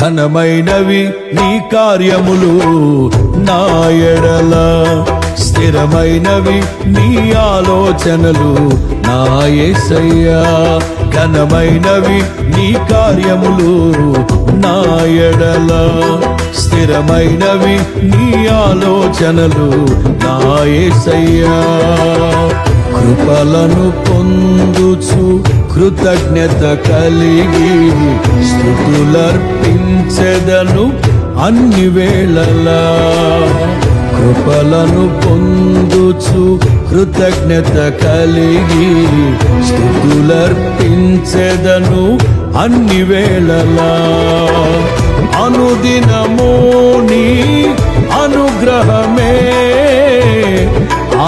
ఘనమైనవి నీ కార్యములు నా ఎడల, స్థిరమైనవి నీ ఆలోచనలు నా యేసయ్యా. ఘనమైనవి నీ కార్యములు నా ఎడల, స్థిరమైనవి నీ ఆలోచనలు నా యేసయ్యా. కృపలను పొందుచు కృతజ్ఞత కలిగి స్తుతులర్పించెదను అన్ని వేళలా. కృపలను పొందుచు కృతజ్ఞత కలిగి స్తుతులర్పించెదను అన్ని వేళలా. అనుదినము నీ అనుగ్రహమే,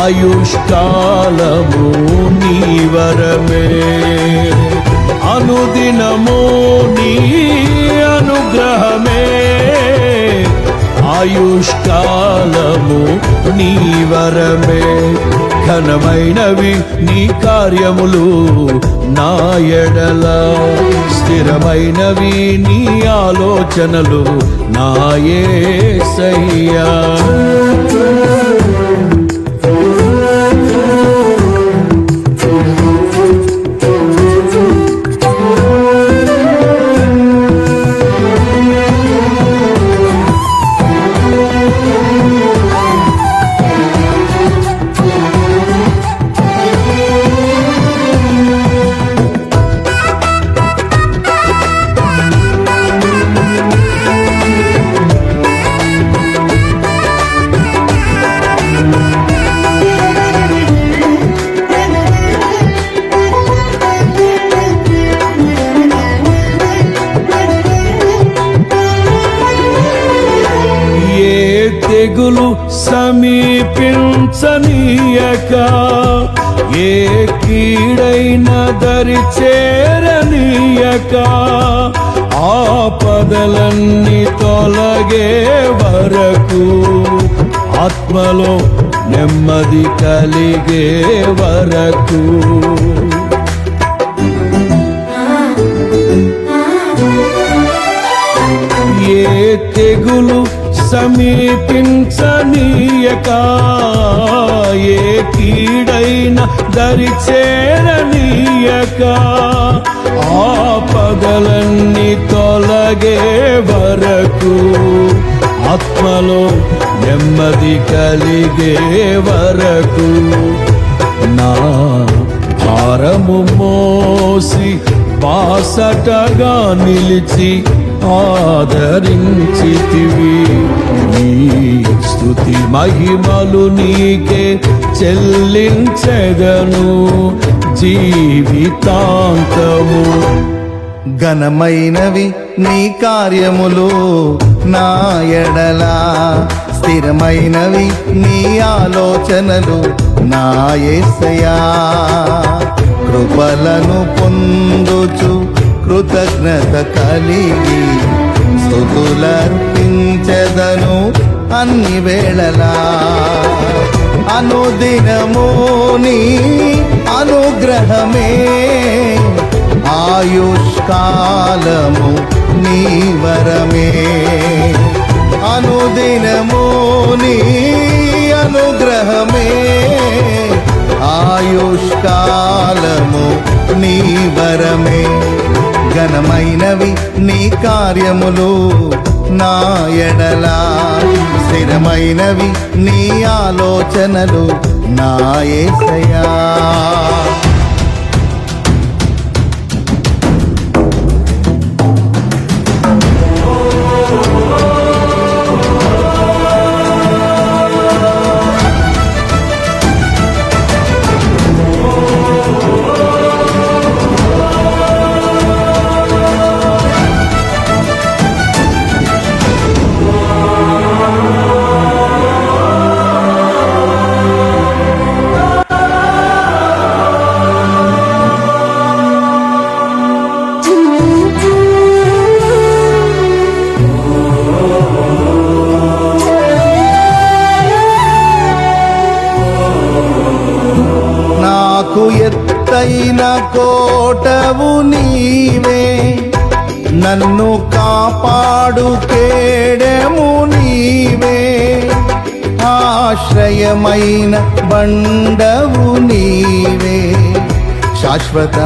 ఆయుష్కాలము నీ వరమే. అనుదినము నీ అనుగ్రహమే, ఆయుష్కాలము నీ వరమే. ఘనమైనవి నీ కార్యములు నా ఎడల, స్థిరమైనవి నీ ఆలోచనలు నా యేసయ్యా. తెగులు సమీపించనీయక, ఏ కీడైన దరి చేరనీయక, ఆపదలన్నీ తొలగే వరకు, ఆత్మలో నెమ్మది కలిగే వరకు. ఏ తెగులు సమీపించనీయక, ఏ కీడైన దరి చేరనీయక, ఆపదలన్నీ తొలగే వరకు, ఆత్మలో నెమ్మది కలిగే వరకు. నా భారము మోసి బాసటగా నిలిచి ఆదరించితివి. నీ స్తుతి మహిమలు నీకే చెల్లించెదను జీవితాంతము. ఘనమైనవి నీ కార్యములు నా ఎడల, స్థిరమైనవి నీ ఆలోచనలు నా యేసయ్యా. కృపలను పొందుచు కృతజ్ఞత కలిగి స్తుతులర్పించెదను అన్ని వేళలా. అనుదినము నీ అనుగ్రహమే, ఆయుష్కాలము నీ వరమే. అనుదినము నీ అనుగ్రహమే, ఆయుష్కాలము నీ వరమే. ఘనమైనవి నీ కార్యములు నా ఎడల, స్థిరమైనవి నీ ఆలోచనలు నా యేసయ్యా. నన్ను కాపాడు కేడెము నీవే, ఆశ్రయమైన బండవు నీవే, శాశ్వత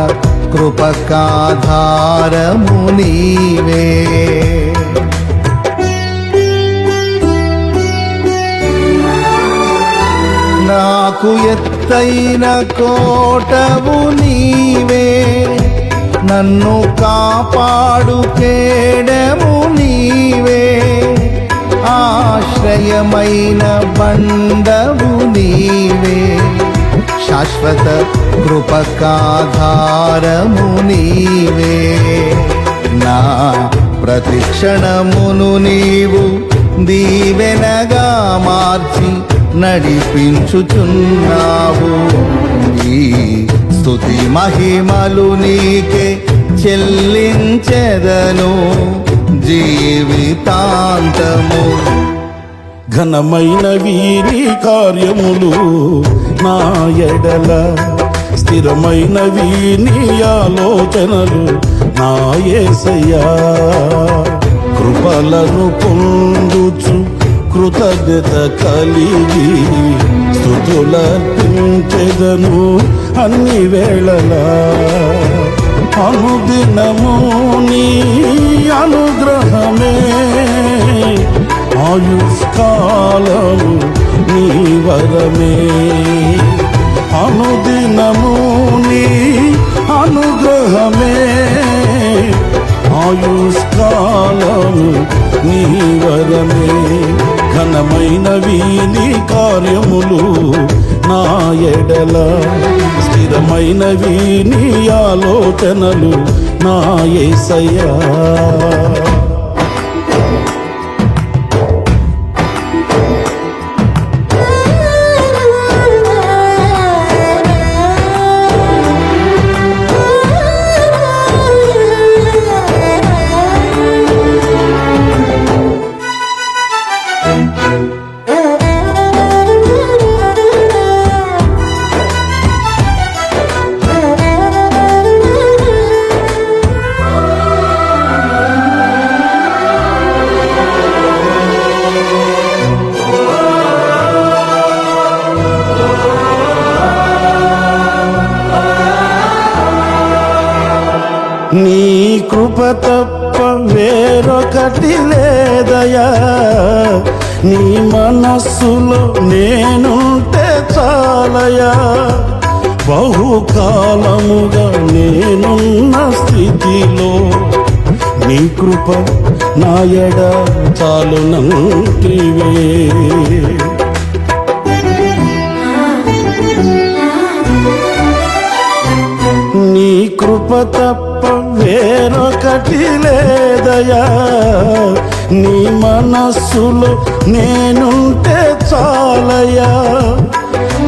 కృపకాధారము నీవే. నాకు ఎత్తైన కోటవు నీవే, నన్ను కాపాడు కేడెము నీవే, ఆశ్రయమైన బండవు నీవే, శాశ్వత కృపకాధారము నీవే. నా ప్రతిక్షణమును నీవు దీవెనగా మార్చి నడిపించుచున్నావు. ఈ స్తుతి మహిమలు నీకే చెల్లించెదను జీవితాంతము. ఘనమైనవి నీ కార్యములు నా ఎడల, స్థిరమైనవి నీ ఆలోచనలు నా యేసయ్యా. కృపలను పొందుచు కృతజ్ఞత కలిగి స్తుతులర్పించెదను అన్ని వేళలా. అనుదినము నీ అనుగ్రహమే, ఆయుష్కాలము నీ వరమే. అనుదినము నీ అనుగ్రహమే, ఆయుష్కాలము నీ వరమే. ఘనమైనవి నీ కార్యములు నా ఎడల, స్థిరమైనవి నీ ఆలోచనలు నా యేసయ్యా. నీ కృప తప్ప వేరొకటి లేదయా, నీ మనస్సులో నేనుంటే చాలయా. బహుకాలముగా నేనున్న స్థితిలో నీ కృప నా ఎడ చాలునంటివే. నీ కృప తప్ప వేరొకటి లేదయా, నీ మనస్సులో నేనుంటే చాలయా.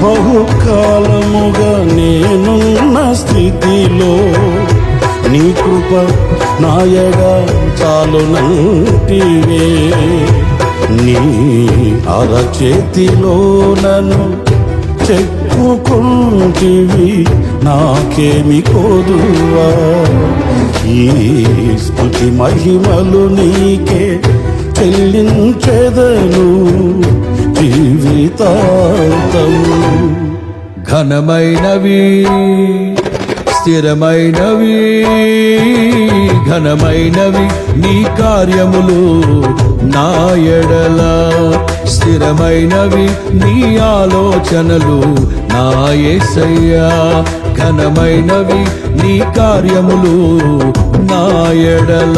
బహుకాలముగా నేనున్న స్థితిలో నీ కృప నాయడ చాలునంటివే. నీ అరచేతిలో నన్ను చెక్కుకుంటివి, నాకేమి కోదువా. ఈ స్తుతి మహిమలు నీకే చెల్లించెదను జీవితాంతము. ఘనమైనవి స్థిరమైనవి, ఘనమైనవి నీ కార్యములు నా ఎడల, స్థిరమైనవి నీ ఆలోచనలు నా యేసయ్యా. ఘనమైనవి నీ కార్యములు నా ఎడల,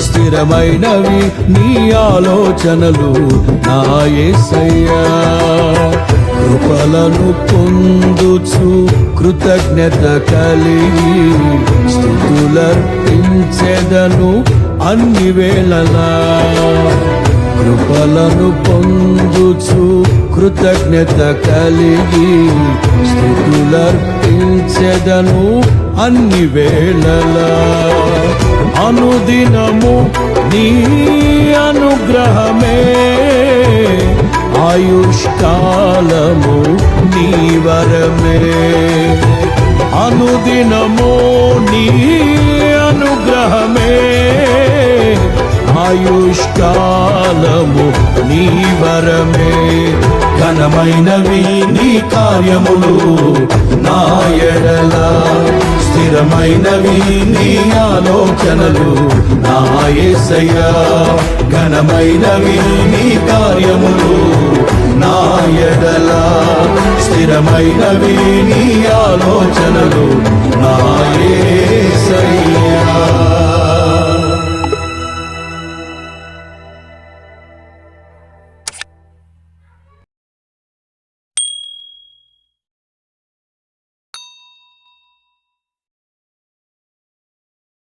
స్థిరమైనవి నీ ఆలోచనలు నా యేసయ్యా. కృపలను పొందుచు కృతజ్ఞత కలిగి స్తుతులర్పించెదను అన్ని వేళలా. కృపలను పొందుచు కృతజ్ఞత కలిగి స్తుతులర్పించెదను అన్ని వేళలా. అనుదినము నీ అనుగ్రహమే, ఆయుష్కాలము నీ వరమే. అనుదినము నీ అనుగ్రహమే, ఆయుష్కాలము నీ వరమే ఘనమైనవి నీ కార్యములు నా ఎడల, స్థిరమైనవి నీ ఆలోచనలు నా యేసయ్యా. ఘనమైనవి నీ కార్యములు నా ఎడల, స్థిరమైనవి నీ ఆలోచనలు నా యేసయ్యా.